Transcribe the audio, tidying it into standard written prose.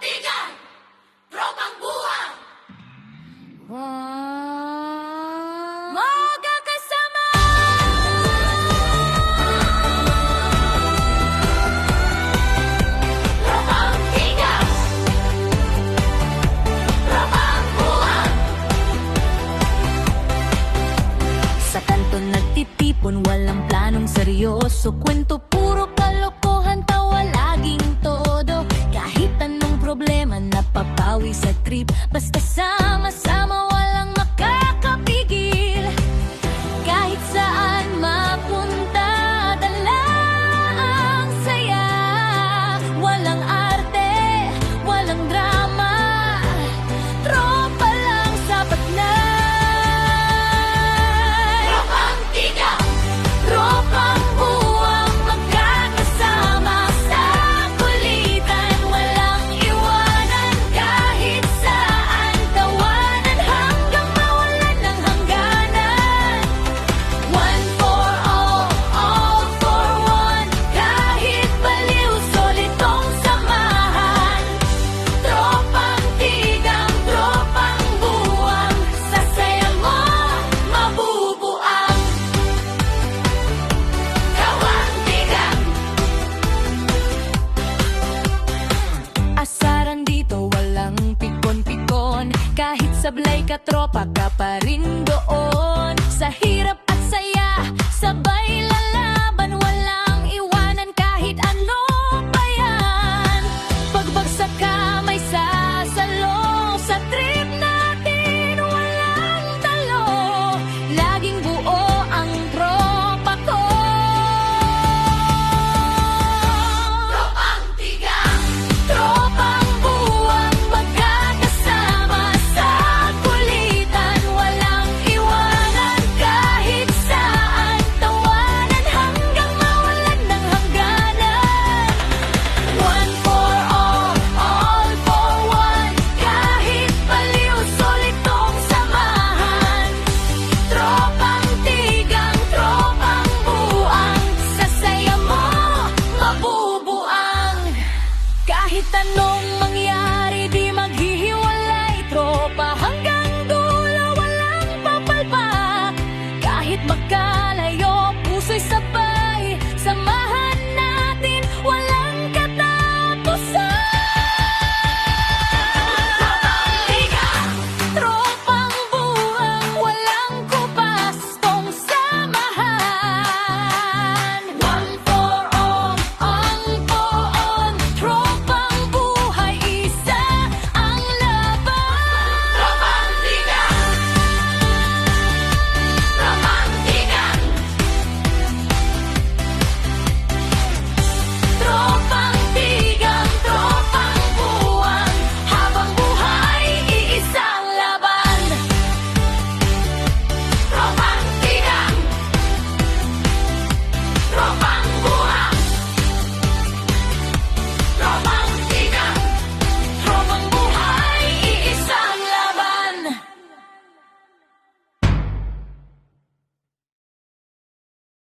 tigan, tropang buwan. Magkakasama. Tropang tigan, tropang buwan. Sa kanto nagtitipon, walang planong seryoso. Kwento puro kalokohan, tawa laging todo. Kahit anong problema, napapawi sa trip. Basta sama-sama, walang makakapigil. Kahit saan mapunta, dala ang saya. Walang arte, walang drama. Tropa lang sapat na. Tropang tigan, Tropang buwang magkakasama sa kulitan. Walang iwanan kahit saan. Tawanan hanggang mawalan ng hangganan. One for all for one. Kahit baliw, solid tong samahan. Tropang tigang, tropang buwang. Sa saya mo, mabubuang. kawang tigan, Asaran dito, walang pikon-pikon. Kahit sablay ka, tropa ka pa rin doon. Sa hirap at saya, sabay lalaban. Walang iwanan kahit ano pa yan. Pagbagsak ka, may sasalo. Sa trip natin, walang talo. Laging buo ang tropa ko. tropang tigan, Tropang buwang magkakasama sa kulitan. Walang iwanan kahit saan. Tawanan hanggang mawalan ng hangganan. One for all for one. Kahit baliw, solid tong samahan. Tropang tigang, tropang buwang. Sa saya mo, mabubuang. Kahit anong mangyari,